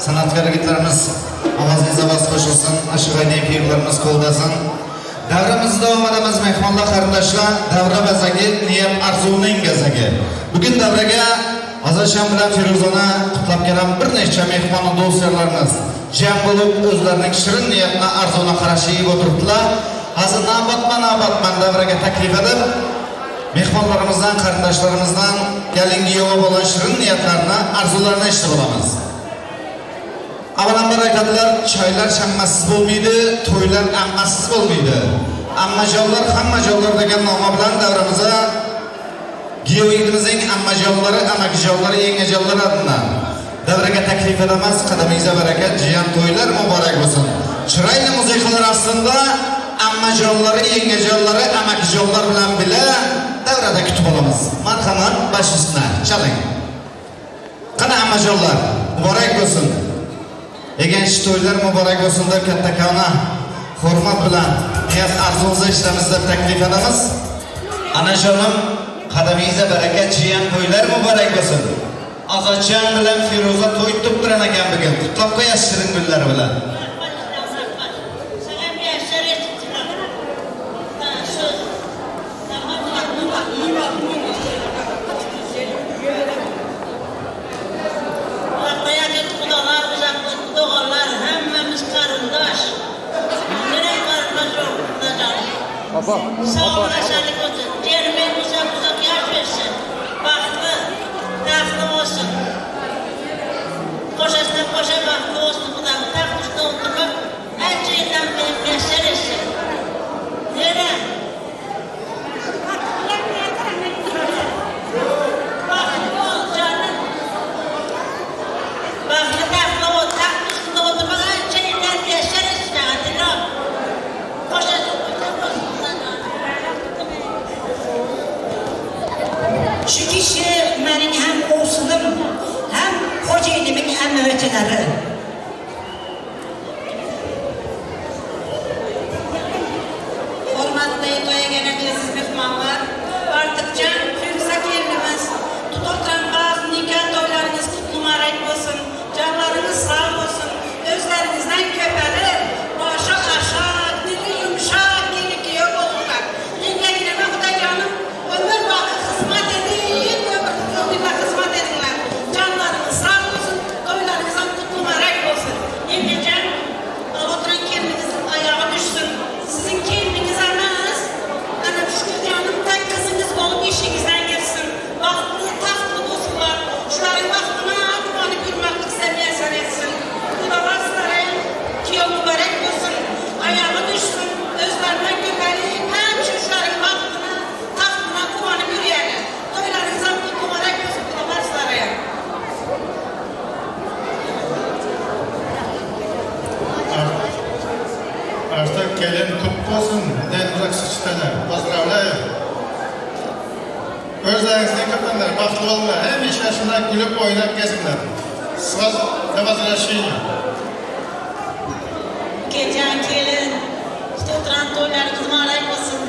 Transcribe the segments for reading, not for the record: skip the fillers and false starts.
Sanatkar yigitlarimiz ovozingizga bas qo'shilsin, ashqo'yning pirlarimiz qo'ldasın. Davramiz davom etamiz mehmonlar qarindoshlar. Davra bazagi niyat arzuning gazagi. Bugun davraga Azasham bilan Firuzani qutlab kelgan bir nechta mehmon do'stlarimiz jam bo'lib o'zlarining shirin niyatini arzuni qarashi yeb o'tiribdilar. Hozir navbatman davraga taklif edib mehmonlarimizdan, qarindoshlarimizdan galingi yo'q bo'lgan shirin niyatlarni, arzularini eshitib olamiz. Avvalambor aytadilar, choylar shammasiz bo'lmaydi, to'ylar ammasiz bo'lmaydi. Ammajonlar, hammajonlar degan nom bilan davramizga Giyoyimizning ammajonlari, amakijonlari, yengajonlar adına davraga taklif edamiz. Qadamingizga barakat, jiyan to'ylar muborak bo'lsin. Chiroyli musiqalar aslında ammajonlari, yengajonlari, amakijonlar bilan bilan davrada kutib olamiz. Marhamat, bash ustuna chaling. Qani ammajonlar, muborak bo'lsin. Egenç to'ylar muborak bo'lsin deb kattakona hurmat bilan niyat arzumuzni eshitamiz deb taklif edamiz. Anajonim, qadamingizga barakat, jiyan to'ylar muborak bo'lsin. Azatjon bilan Firuza to'y tuttiran ekan bugun. Qutlab qo'yasiz shirin gullar bilan. Sağollaşarlık olsun, diğerinin uzak yaş versin, baktı, tahtlı olsun. Koşasına koşa baktı olsun, budan tahtlıkta oturup, her şeyden benim gençler etsin. Nere? Baktı ol canım. Baktı tahtlı ol, tahtlıkta oturup, her şeyden gençler etsin, hadi lan. Koşasına şu kişi benim hem oğuzum hem hocaylimin hem müveteleri. Hormatlı toya gelebilirsiniz mehmanlar. Artıkça Firuzak yerimiz tutulan bazı nikah toylarınız mübarek olsun. Canlarınız sağ olsun. Özlerinizden köpelir. Başı aşağı, dili yumuşak, gerekiyor olurlar. Yenge gireme bu da canım. Ömür vakı hizmet edin, ömrüne hizmet edinler. Canlarınız sağ olsun, toylarınıza mübarek olsun. Yengecem, oturan kendinizin ayağı düşsün. Sizin kendiniz anınız, ana düşkün canım, tek kızınız olup işinizden girsin. Vaktını tahtlı olsunlar. Şuların vaktına dumanı gülmeklik seviyesen etsin. Bu da vasıtları ki o mübarek olsun. Ayağı düşsün, özlerine göbeği, hem çocukların vaktına tahtına dumanı yürüyelim. Toylarınıza mübarek olsun. Bu da vasıtları. Artık gelin kutlu olsun. Denizak sıçtalar. Pozdravляю. Özlerinizden kaptanlar, baktı olma. Hem iş yaşında gülüp oynap gezinler. Sıvaz ve возвращение. Gecen gelin, oturan toylarınız mübarek olsun.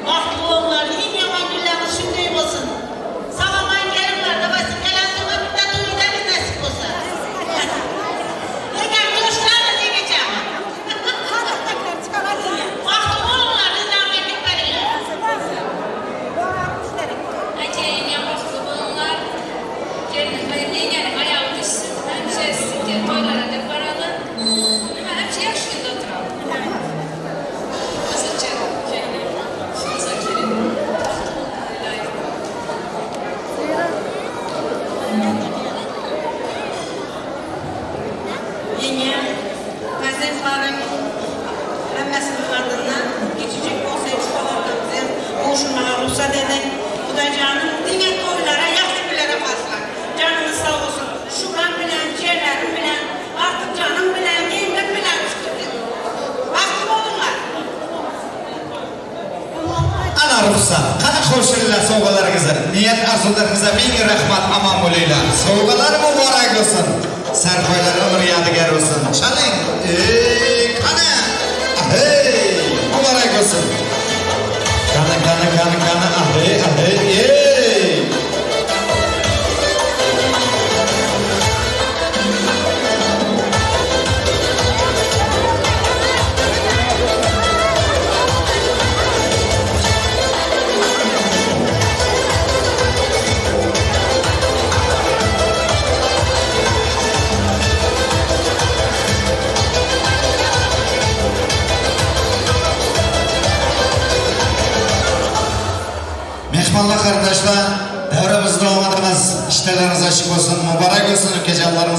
Vakti oğullar, en yaman günleriniz şimdi olsun. Sağlamayın gelinler de basit gelen sonra bir de toylarınız nasip olsun. Eğer dostlarla ne geçer? Vakti oğullar, izlenmek bitmeliyle. Acayip vakti bulunlar. Kendine yani ayağı düşsün. Hem şey sizce toylara da paralı. Ama hem şey yaşında oturalım. Azıcık kendine. Zakirin. Yenge, vazifelerin hemmesinin ardından küçücük olsa çıkalarımızı oluşturmaya ruhsat edin. Bu da canım diğer toylara, yaşlı bilere fazla. Canınız sağ olsun. Şuran bilen, ciğerlerim bilen, artık canım bilen, giyimlik bilen çıkıyor. Vakti olunlar. Ana ruhsat, qani qo'shillar sovg'alaringizga, niyat arzularingizga ming rahmat, omon bo'linglar. Sovg'alar muborak bo'lsin. Sarfoylar umr yadigar bo'lsin. Chaling. Qani. Hey, muborak bo'lsin. Qani. Hey.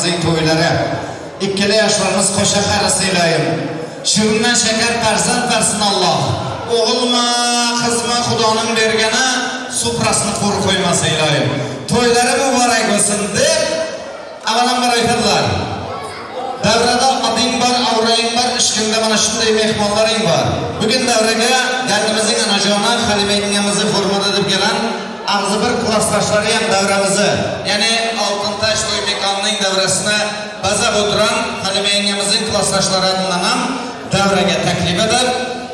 yaşlarımızın toyları. İkkili yaşlarımız koşa karısıylayım. Şırından şeker persen versin Allah. Oğulma, kızma Xudanın vergene suprasını kuru koymasıylayım. Toyları mübarek olsun deyip avalan var aytırlar. Devrede adın var, avrayın var, işkinde bana şunday mehmanların var. Bugün devrede kendimizin anacağına Halime'yimizi hürmet edip gelen ağzı bir klaslaşlarıyım devremizi. Yani Altıntaş Toy Mekanı'nın devresine bazap oturan Halime'yimizin klaslaşları adından devrege teklif eder.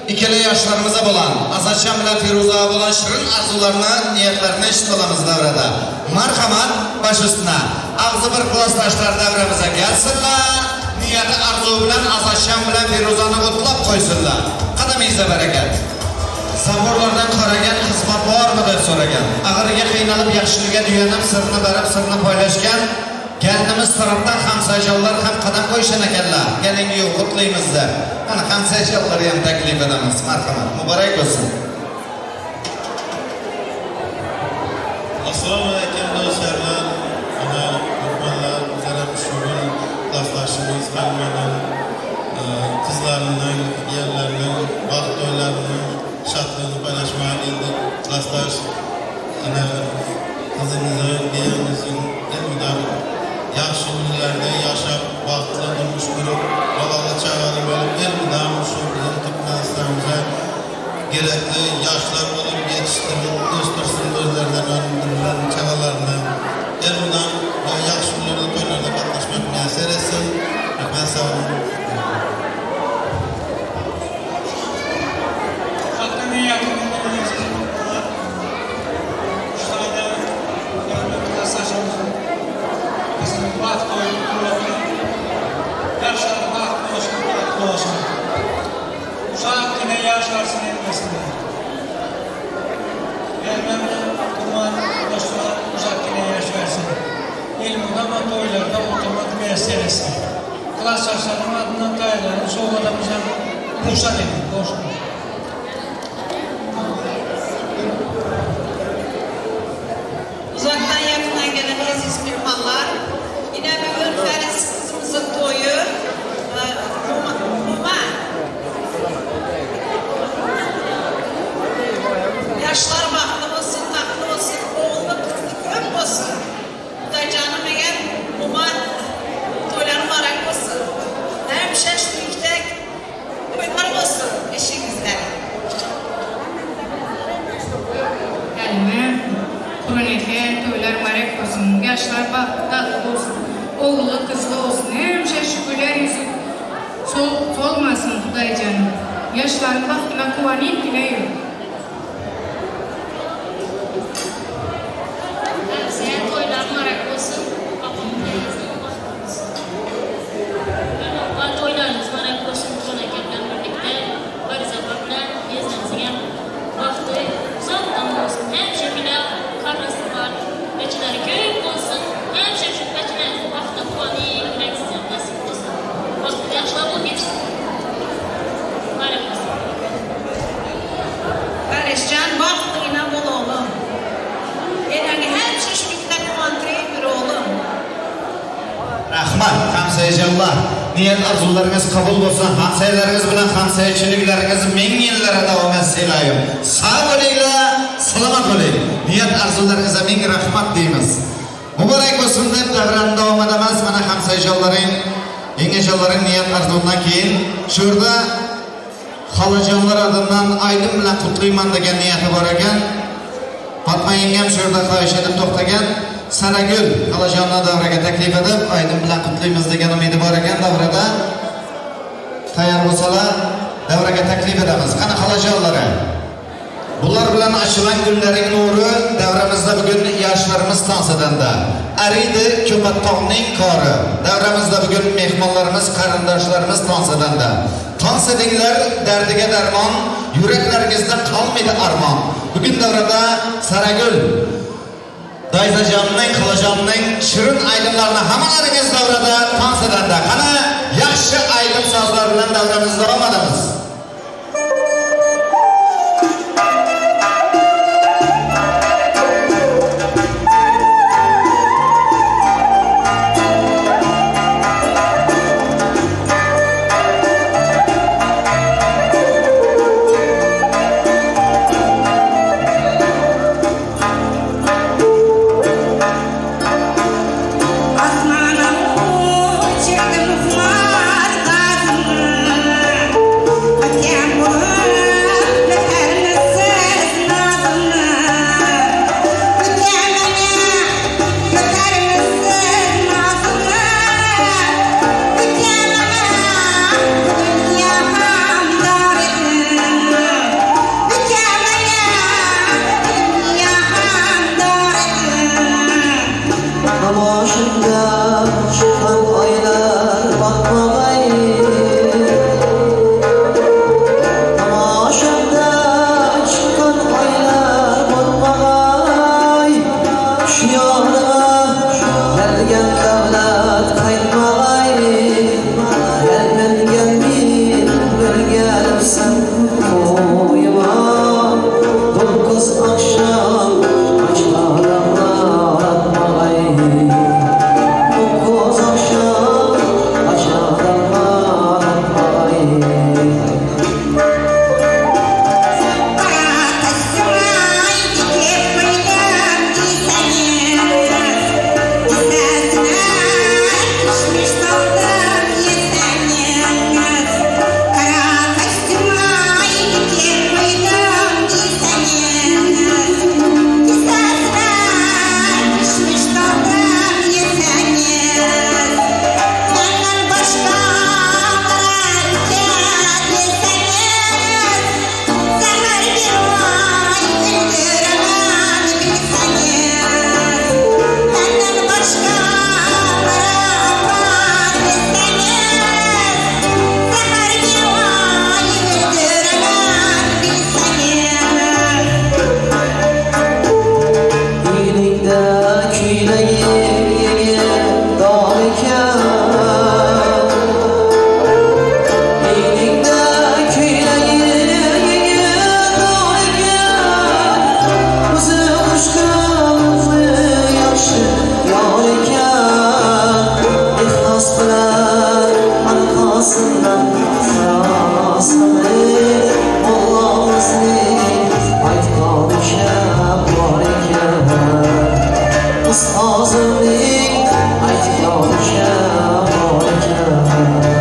İkili yaşlarımıza bulan, Azatşan ile Firuza'ya bulan şirin arzularına, niyetlerine eşit olamız devrede. Marhamat baş üstüne. Ağzı bir klaslaşlar devremize gelsinler. Niyeti arzu bilen Azatşan ile Firuza'nı kutlap koysunlar. Kademizde bereket. Zaborlardan karagen hizmet var mı diye soragan. Ağırıga kıynalıp yaxşılığa düyenip sırrını berip sırrını paylaşgan. Kendimiz taraftan ham sayjallar ham qadam qo'yishan ekanlar. Kelingi yo'q qutlaymiz-da. Mana ham sayjallarni ham taklif edamiz. Marhamat, muborak bo'lsin. Assalomu alaykum do'stlar. Ana mehmonlar, muhtaram shug'ul klassdoshimiz Halimaning qizlarining, yerlarining, baxt to'ylarining shodligini paylaşmaya geldik. Klassdosh ana qizimizning, beyimizning ilmidan yaxshi kunlarda yashab, baxtli turmush qurib, bolali chaqali bo'lib, ilmidan shu bizning Turkmanistonimizga gerekli yoshlar bo'lib yetishtirib, o'stirsin o'zlaridan o'rnilgan chaqalarni ilmidan va yaxshi kunlarda to'ylarda qatnashmak muyassar etsin. Rahmat, sog' bo'ling. Klaslaşlarım adından taylarım, soğuklarımızdan ruhsat edin, dostum. Uzaktan yakından gelen aziz mihmanlar, yine bugün Feris kızımızın toyu, Muma. Yaşlar bahtlı olsun, tatlı olsun, oğullu kızlı köp olsun. Bu da canım eğer Muma toyları marak olsun. Hem şeş yüksek toylar olsun eşinizde. Halime, Kur'an-ı toylar marek olsun, yaşlar tatlı olsun, oğlu kızlı olsun, hem şükürler yüzü solmasın Huday canım. Yaşların baktına kuvanayım dileğim. Sen toylar marak olsun. Babamın teyzesinin bahtı olsun. Toylarınız marak olsun. Sonrakinden birlikte Barize Bakla gezmenizin bahtı uzaktan olsun. Hem şekilde karnası var. Beçileri köyük olsun. Hem şekilde beçilerinizin bahtına kuvanayım. Sizin nasip olsun. Bahtı yaşlar bu geçsin. Marak olsun. Kardeşcan baktığına bul oğlum. Yani her çeşitlikte kuvantırayım bir oğlum. Rahmat, hamsayjallar. Niyet arzularınız kabul olsun. Hamsaylarınız bilen hamsayçilikleriniz ming yillara davom etsin. Sağ bo'linglar, salomat bo'ling. Niyet arzularınıza ming rahmat deymiz. Muborak bo'lsin deb davran davom etamiz. Mana hamsayjallaring, yengejallaring niyet arzularidan keyin shu yerda xolajonlar adından Aydın bilan qutlayman degan niyati bor ekan. Fatma yengam shu yerda xohish etib to'xtagan. Saragul xolajonni davraga taklif edib, Aydın bilan qutlaymiz degan umidi bor ekan davrada. Tayyor bo'lsalar, davraga taklif edamiz. Qani xolajonlari? Bular bilan açılan günlerin nuru devramızda bugün yaşlarımız tansadanda. Ariydi Köpattoqning kori. Devramızda bugün mehmonlarımız, qarindoshlarimiz tansadanda. Tansadinglar derdiga darmon, yüreklaringizda qolmaydi armon. Bugün davrada Saragul Dayzajonning, Xilajonning shirin aydinlarni hammalaringiz davrada tansadanda. Qani yaxshi aydin sozlar bilan davramizda davom etamiz. İhlas bilen arkasından karasını Allah'ımızı aytkan işem var iken Ustazımın aytkan işem var iken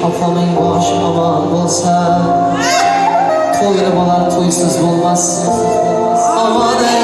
Afamın başı aman olsa Toylu balar toysuz olmaz Aman ey